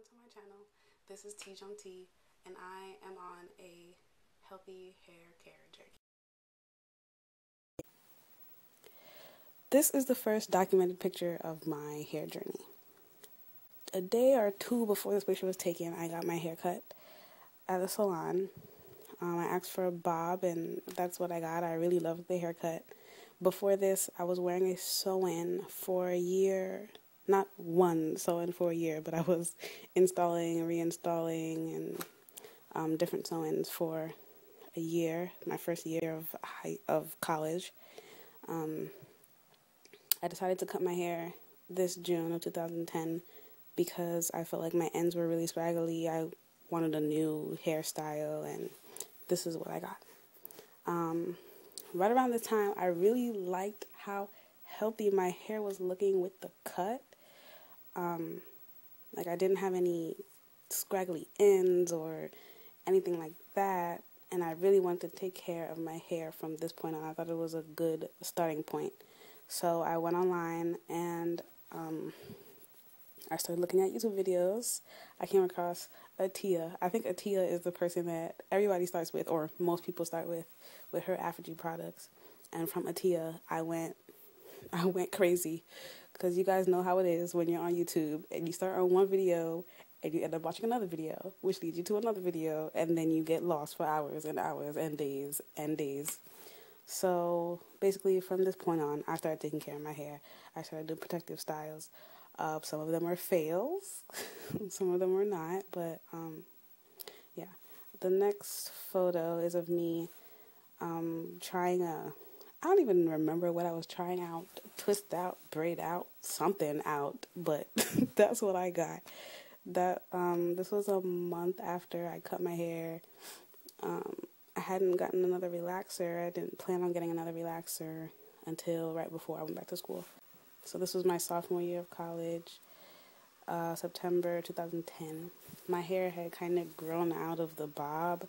welcome to my channel. This is T Jung T, and I am on a healthy hair care journey. This is the first documented picture of my hair journey. A day or two before this picture was taken, I got my hair cut at the salon. I asked for a bob, and that's what I got. I really loved the haircut. Before this, I was wearing a sew-in for a year. Not one sew-in for a year, but I was installing and reinstalling and different sew-ins for a year, my first year of college. I decided to cut my hair this June of 2010 because I felt like my ends were really scraggly. I wanted a new hairstyle, and this is what I got. Right around this time, I really liked how healthy my hair was looking with the cut. Like I didn't have any scraggly ends or anything like that, and I really wanted to take care of my hair from this point on. I thought it was a good starting point. So I went online and I started looking at YouTube videos. I came across Atia. I think Atia is the person that everybody starts with, or most people start with her Afrogy products. And from Atia, I went crazy, because you guys know how it is when you're on YouTube and you start on one video and you end up watching another video, which leads you to another video, and then you get lost for hours and hours and days and days. So basically, from this point on, I started taking care of my hair. I started doing protective styles. Some of them are fails, some of them were not, but yeah. The next photo is of me trying I don't even remember what I was trying out, twist out, braid out, something out, but that's what I got. This was a month after I cut my hair. I hadn't gotten another relaxer. I didn't plan on getting another relaxer until right before I went back to school. So this was my sophomore year of college, September 2010. My hair had kind of grown out of the bob.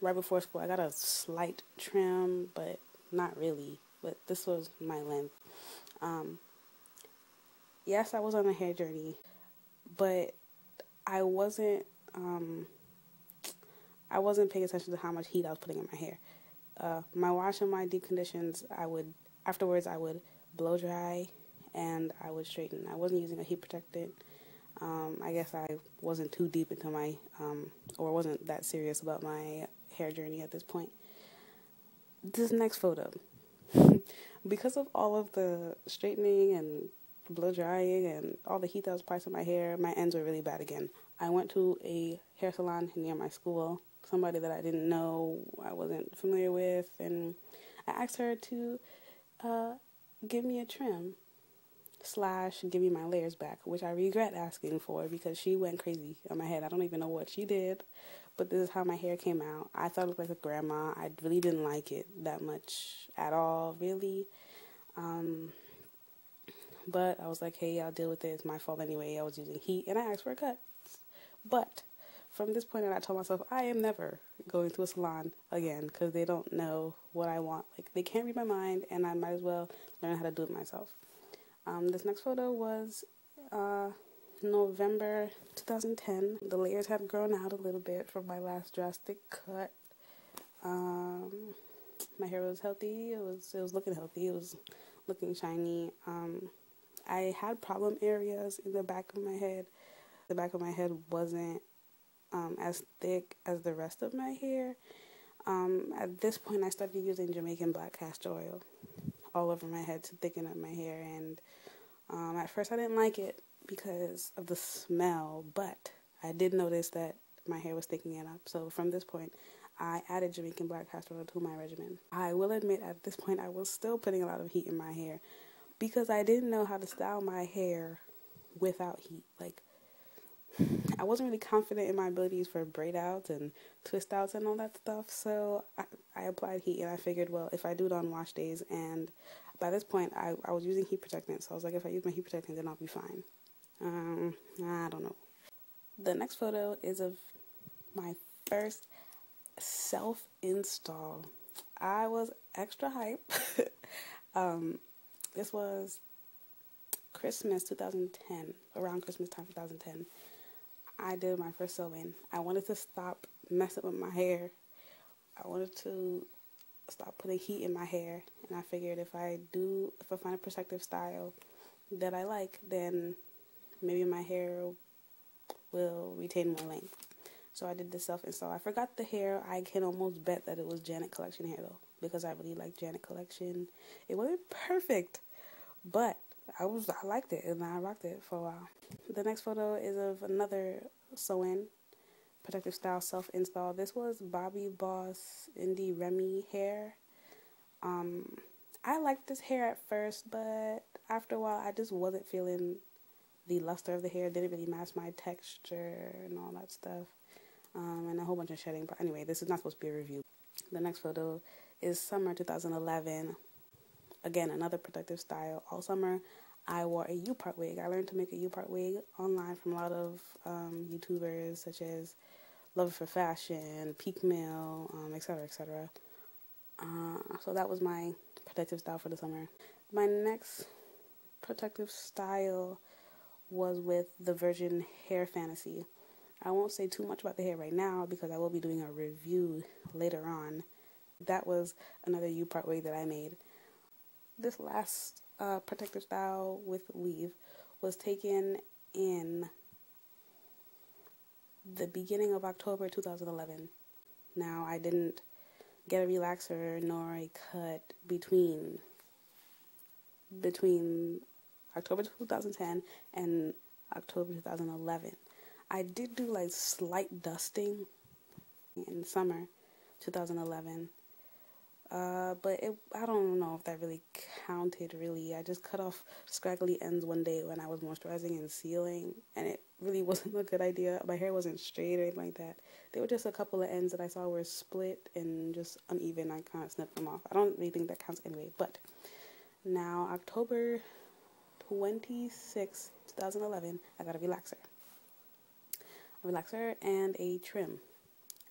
Right before school, I got a slight trim, but not really. But this was my length. Yes, I was on a hair journey, but I wasn't paying attention to how much heat I was putting in my hair. My wash and my deep conditions, afterwards I would blow dry and I would straighten. I wasn't using a heat protectant. I guess I wasn't too deep into my, or wasn't that serious about my hair journey at this point. This next photo, because of all of the straightening and blow drying and all the heat that was applied to my hair, my ends were really bad again. I went to a hair salon near my school, somebody that I didn't know, I wasn't familiar with, and I asked her to give me a trim / give me my layers back, which I regret asking for because she went crazy on my head. I don't even know what she did, but this is how my hair came out. I thought it looked like a grandma. I really didn't like it that much at all, really. But I was like, hey, I'll deal with it. It's my fault anyway. I was using heat, and I asked for a cut. But from this point on, I told myself I am never going to a salon again because they don't know what I want. Like, they can't read my mind, and I might as well learn how to do it myself. This next photo was November 2010. The layers had grown out a little bit from my last drastic cut. My hair was healthy. It was looking healthy. It was looking shiny. I had problem areas in the back of my head. The back of my head wasn't as thick as the rest of my hair. At this point, I started using Jamaican black castor oil all over my head to thicken up my hair, and at first I didn't like it because of the smell, but I did notice that my hair was thickening it up. So from this point, I added Jamaican black castor oil to my regimen. I will admit at this point I was still putting a lot of heat in my hair because I didn't know how to style my hair without heat. Like, I wasn't really confident in my abilities for braid outs and twist outs and all that stuff, so I applied heat, and I figured, well, if I do it on wash days, and by this point I was using heat protectant, so I was like, if I use my heat protectant, then I'll be fine. I don't know. The next photo is of my first self-install. I was extra hype. This was Christmas 2010, around Christmas time 2010, I did my first sew-in. I wanted to stop messing with my hair. I wanted to stop putting heat in my hair, and I figured if I find a protective style that I like, then maybe my hair will retain more length. So I did the self-install. I forgot the hair. I can almost bet that it was Janet Collection hair though, because I really like Janet Collection. It wasn't perfect, but I liked it, and I rocked it for a while. The next photo is of another sew-in protective style self-install. This was Bobbi Boss Indie Remy hair. I liked this hair at first, but after a while I just wasn't feeling the luster of the hair. It didn't really match my texture and all that stuff. And a whole bunch of shedding. But anyway, this is not supposed to be a review. The next photo is summer 2011. Again, another protective style. All summer, I wore a U-part wig. I learned to make a U-part wig online from a lot of YouTubers such as Love for Fashion, Peak Mill, etc., etc. So that was my protective style for the summer. My next protective style was with the Virgin Hair Fantasy. I won't say too much about the hair right now because I will be doing a review later on. That was another U-part wig that I made. This last protective style with weave was taken in the beginning of October 2011. Now, I didn't get a relaxer nor a cut between October 2010 and October 2011. I did do like slight dusting in summer 2011, but I don't know if that really counted really. I just cut off scraggly ends one day when I was moisturizing and sealing, and it really wasn't a good idea. My hair wasn't straight or anything like that. There were just a couple of ends that I saw were split and just uneven. I kind of snipped them off. I don't really think that counts anyway, but now October 26, 2011, I got a relaxer and a trim.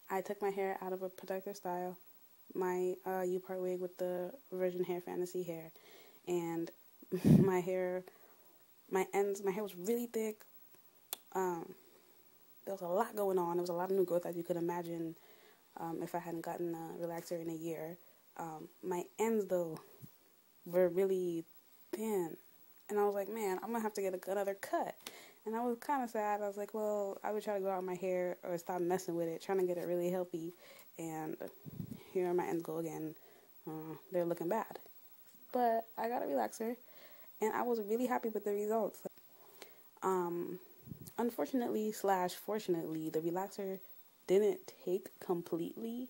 I took my hair out of a protective style, my U-part wig with the Virgin Hair Fantasy hair, and my hair was really thick. There was a lot going on. There was a lot of new growth, as you could imagine, if I hadn't gotten a relaxer in a year. My ends, though, were really thin, and I was like, man, I'm gonna have to get another cut. And I was kind of sad. I was like, well, I would try to grow out my hair or stop messing with it, trying to get it really healthy. And here my ends go again. They're looking bad. But I got a relaxer, and I was really happy with the results. Unfortunately / fortunately, the relaxer didn't take completely.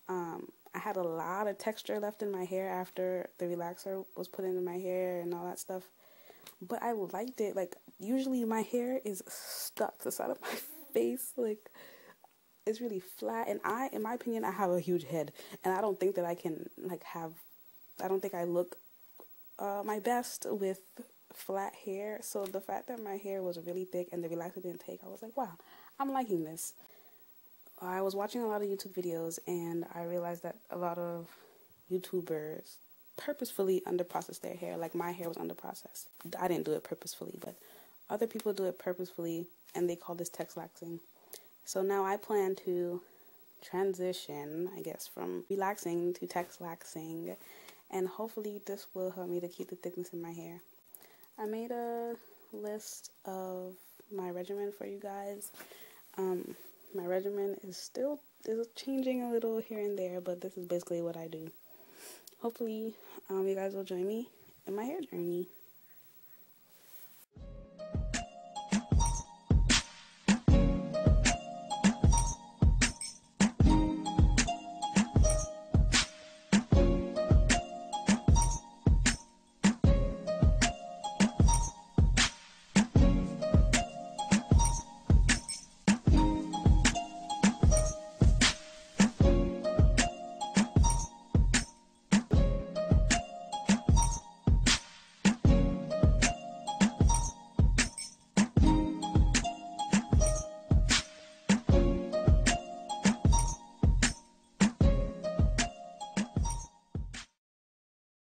I had a lot of texture left in my hair after the relaxer was put into my hair and all that stuff. But I liked it. Like, usually my hair is stuck to the side of my face. Like, it's really flat. And in my opinion, I have a huge head. And I don't think that I can, I don't think I look my best with flat hair. So the fact that my hair was really thick and the relaxer didn't take, I was like, wow, I'm liking this. I was watching a lot of YouTube videos, and I realized that a lot of YouTubers purposefully underprocess their hair. Like, my hair was underprocessed. I didn't do it purposefully, but other people do it purposefully, and they call this texlaxing. So now I plan to transition, I guess, from relaxing to texlaxing, and hopefully this will help me to keep the thickness in my hair. I made a list of my regimen for you guys. My regimen is changing a little here and there, but this is basically what I do. Hopefully, you guys will join me in my hair journey.